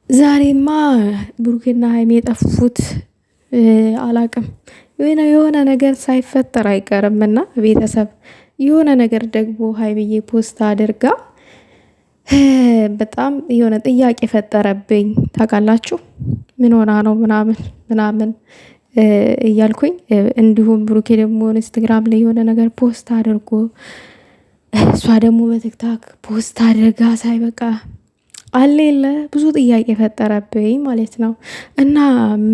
ዛሬማ ብሩኬና ሀይሚ የጠፉት አላቅም የሆነ ነገር ሳይፈጠር አይቀርም እና ቤተሰብ የሆነ ነገር ደግሞ ሀይሚዬ ፖስት አድርጋ በጣም የሆነ ጥያቄ ፈጠረብኝ። ታውቃላችሁ ምን ሆና ነው ምናምን ምናምን እያልኩኝ እንዲሁም ብሩኬ ደግሞ ኢንስታግራም ላይ የሆነ ነገር ፖስት አድርጎ እሷ ደግሞ በቲክታክ ፖስት አድርጋ ሳይበቃ አሌለ ብዙ ጥያቄ ፈጠረብኝ ማለት ነው። እና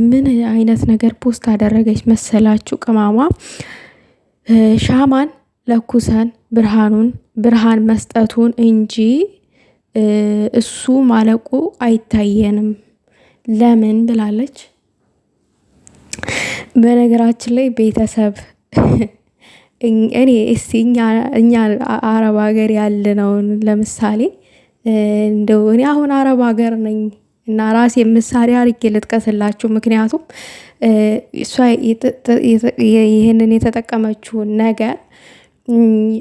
ምን አይነት ነገር ፖስት አደረገች መሰላችሁ? ቅማሟ ሻማን ለኩሰን ብርሃን መስጠቱን እንጂ እሱ ማለቁ አይታየንም ለምን ብላለች። በነገራችን ላይ ቤተሰብ እኔ እስቲ እኛ አረብ ሀገር ያለነውን ለምሳሌ እንደው እኔ አሁን አረብ ሀገር ነኝ እና ራሴ ምሳሌ አርጌ ልጥቀስላችሁ። ምክንያቱም እሷ ይህንን የተጠቀመችውን ነገር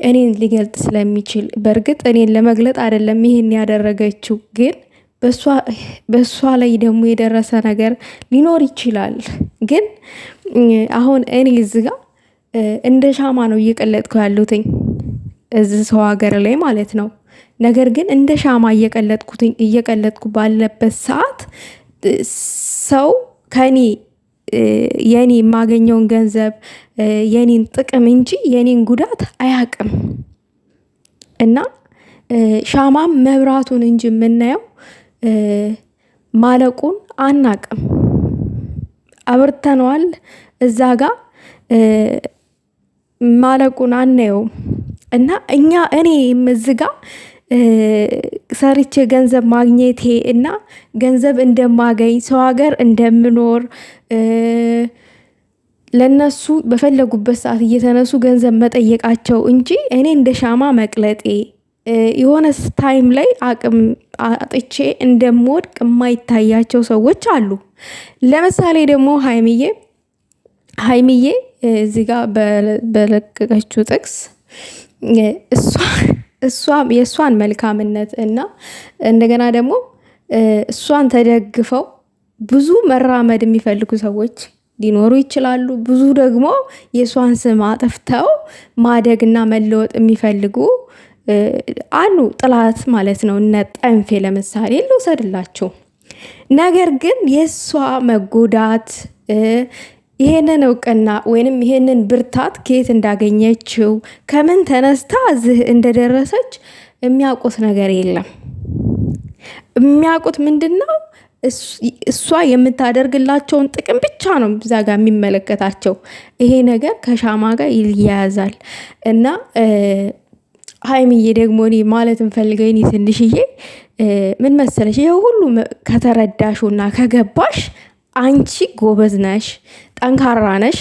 እኔን ሊገልጥ ስለሚችል፣ በእርግጥ እኔን ለመግለጥ አይደለም ይሄን ያደረገችው፣ ግን በእሷ ላይ ደግሞ የደረሰ ነገር ሊኖር ይችላል። ግን አሁን እኔ እዚህ ጋር እንደ ሻማ ነው እየቀለጥኩ ያሉትኝ እዚህ ሰው ሀገር ላይ ማለት ነው። ነገር ግን እንደ ሻማ እየቀለጥኩ ባለበት ሰዓት ሰው ከኔ የኔ የማገኘውን ገንዘብ የኔን ጥቅም እንጂ የኔን ጉዳት አያቅም። እና ሻማም መብራቱን እንጂ የምናየው ማለቁን አናቅም። አብርተነዋል እዛ ጋር ማለቁን አናየውም። እና እኔ እዝጋ ሰርቼ ገንዘብ ማግኘቴ እና ገንዘብ እንደማገኝ ሰው ሀገር እንደምኖር ለነሱ በፈለጉበት ሰዓት እየተነሱ ገንዘብ መጠየቃቸው እንጂ እኔ እንደ ሻማ መቅለጤ የሆነ ታይም ላይ አቅም አጥቼ እንደምወድቅ የማይታያቸው ሰዎች አሉ። ለምሳሌ ደግሞ ሀይሚዬ እዚህ ጋር በለቀቀችው ጥቅስ የእሷን መልካምነት እና እንደገና ደግሞ እሷን ተደግፈው ብዙ መራመድ የሚፈልጉ ሰዎች ሊኖሩ ይችላሉ። ብዙ ደግሞ የእሷን ስም አጥፍተው ማደግና መለወጥ የሚፈልጉ አሉ። ጥላት ማለት ነው። እነ ጠንፌ ለምሳሌ ልውሰድላቸው። ነገር ግን የእሷ መጎዳት ይሄንን እውቅና ወይንም ይሄንን ብርታት ከየት እንዳገኘችው ከምን ተነስታ እዚህ እንደደረሰች የሚያውቁት ነገር የለም። የሚያውቁት ምንድን ነው? እሷ የምታደርግላቸውን ጥቅም ብቻ ነው እዛ ጋር የሚመለከታቸው። ይሄ ነገር ከሻማ ጋር ይያያዛል። እና ሀይሚዬ ደግሞ እኔ ማለት እንፈልገው እኔ ትንሽዬ ምን መሰለሽ፣ ይሄ ሁሉ ከተረዳሹና ከገባሽ አንቺ ጎበዝ ነሽ፣ ጠንካራ ነሽ።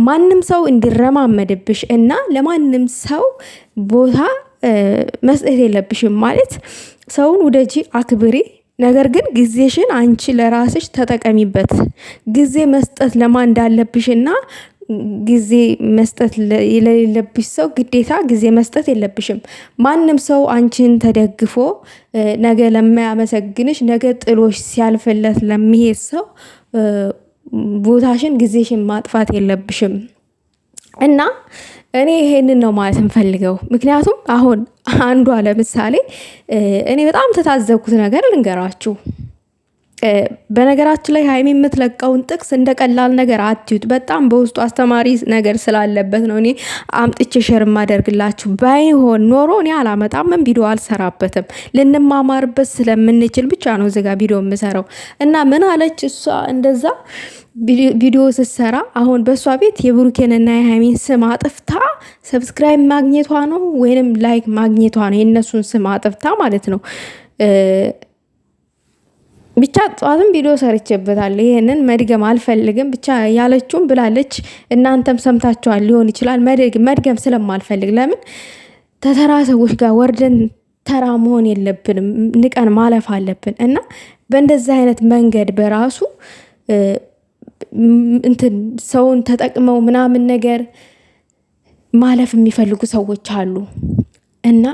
ማንም ሰው እንዲረማመድብሽ እና ለማንም ሰው ቦታ መስጠት የለብሽም። ማለት ሰውን ውደጂ፣ አክብሪ። ነገር ግን ጊዜሽን አንቺ ለራስሽ ተጠቀሚበት። ጊዜ መስጠት ለማን እንዳለብሽና ጊዜ መስጠት ለሌለብሽ ሰው ግዴታ ጊዜ መስጠት የለብሽም። ማንም ሰው አንቺን ተደግፎ ነገ ለማያመሰግንሽ፣ ነገ ጥሎሽ ሲያልፍለት ለሚሄድ ሰው ቦታሽን ጊዜሽን ማጥፋት የለብሽም። እና እኔ ይሄንን ነው ማለት እንፈልገው። ምክንያቱም አሁን አንዷ ለምሳሌ እኔ በጣም ተታዘብኩት ነገር ልንገራችሁ። በነገራችን ላይ ሀይሚ የምትለቀውን ጥቅስ እንደ ቀላል ነገር አትዩት። በጣም በውስጡ አስተማሪ ነገር ስላለበት ነው እኔ አምጥቼ ሸር ማደርግላችሁ። ባይሆን ኖሮ እኔ አላመጣምም፣ ቪዲዮ አልሰራበትም። ልንማማርበት ስለምንችል ብቻ ነው እዚጋ ቪዲዮ የምሰራው። እና ምን አለች እሷ እንደዛ ቪዲዮ ስትሰራ አሁን በእሷ ቤት የብሩኬንና የሃይሚን ስም አጥፍታ ሰብስክራይብ ማግኘቷ ነው ወይንም ላይክ ማግኘቷ ነው። የእነሱን ስም አጥፍታ ማለት ነው። ብቻ ጠዋትም ቪዲዮ ሰርቼበታለሁ። ይሄንን መድገም አልፈልግም። ብቻ ያለችውም ብላለች። እናንተም ሰምታችኋል ሊሆን ይችላል። መድገም ስለማልፈልግ ለምን ተተራ ሰዎች ጋር ወርደን ተራ መሆን የለብንም። ንቀን ማለፍ አለብን። እና በእንደዚህ አይነት መንገድ በራሱ ሰውን ተጠቅመው ምናምን ነገር ማለፍ የሚፈልጉ ሰዎች አሉ። እና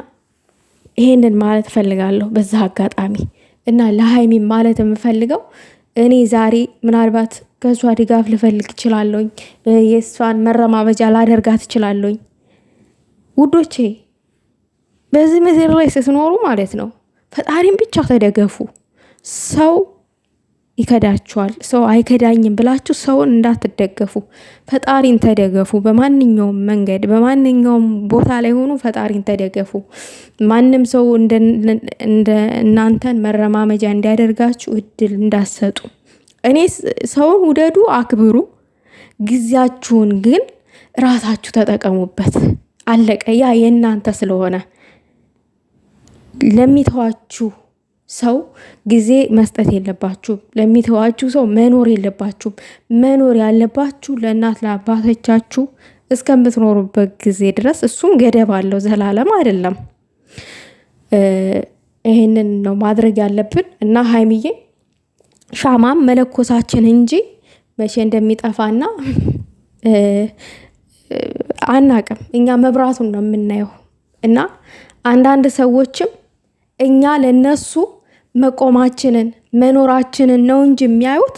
ይሄንን ማለት ፈልጋለሁ በዛ አጋጣሚ እና ለሀይሚ ማለት የምፈልገው እኔ ዛሬ ምናልባት ከእሷ ድጋፍ ልፈልግ እችላለሁኝ። የእሷን መረማመጃ ላደርጋት እችላለሁኝ። ውዶቼ በዚህ ምድር ላይ ስትኖሩ ማለት ነው ፈጣሪን ብቻ ተደገፉ። ሰው ይከዳችኋል፣ ሰው አይከዳኝም ብላችሁ ሰውን እንዳትደገፉ። ፈጣሪን ተደገፉ። በማንኛውም መንገድ በማንኛውም ቦታ ላይ ሆኑ ፈጣሪን ተደገፉ። ማንም ሰው እንደ እናንተን መረማመጃ እንዲያደርጋችሁ እድል እንዳሰጡ። እኔ ሰውን ውደዱ፣ አክብሩ። ጊዜያችሁን ግን ራሳችሁ ተጠቀሙበት። አለቀ። ያ የእናንተ ስለሆነ ለሚተዋችሁ ሰው ጊዜ መስጠት የለባችሁም። ለሚተዋችሁ ሰው መኖር የለባችሁም። መኖር ያለባችሁ ለእናት ለአባቶቻችሁ እስከምትኖሩበት ጊዜ ድረስ። እሱም ገደብ አለው፣ ዘላለም አይደለም። ይሄንን ነው ማድረግ ያለብን እና ሀይሚዬ ሻማም መለኮሳችን እንጂ መቼ እንደሚጠፋና አናቅም። እኛ መብራቱን ነው የምናየው እና አንዳንድ ሰዎችም እኛ ለነሱ መቆማችንን መኖራችንን ነው እንጂ የሚያዩት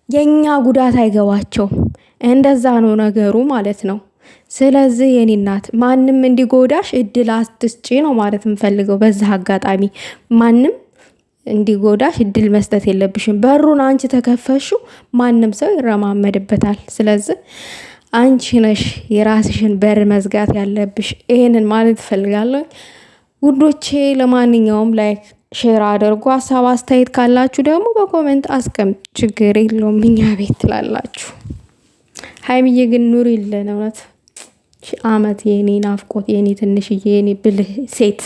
የኛ ጉዳት አይገባቸውም። እንደዛ ነው ነገሩ ማለት ነው። ስለዚህ የኔ እናት ማንም እንዲጎዳሽ እድል አትስጪ ነው ማለት የምፈልገው። በዛ አጋጣሚ ማንም እንዲጎዳሽ እድል መስጠት የለብሽም። በሩን አንቺ ተከፈሹ ማንም ሰው ይረማመድበታል። ስለዚህ አንቺ ነሽ የራስሽን በር መዝጋት ያለብሽ። ይሄንን ማለት እፈልጋለሁ ውዶቼ። ለማንኛውም ላይክ ሼር አድርጉ። ሀሳብ አስተያየት ካላችሁ ደግሞ በኮሜንት አስቀምጡ። ችግር የለውም እኛ ቤት ትላላችሁ። ሀይሚዬ ግን ኑሪ ይለን እውነት ሺህ ዓመት የኔ ናፍቆት፣ የኔ ትንሽዬ፣ የኔ ብልህ ሴት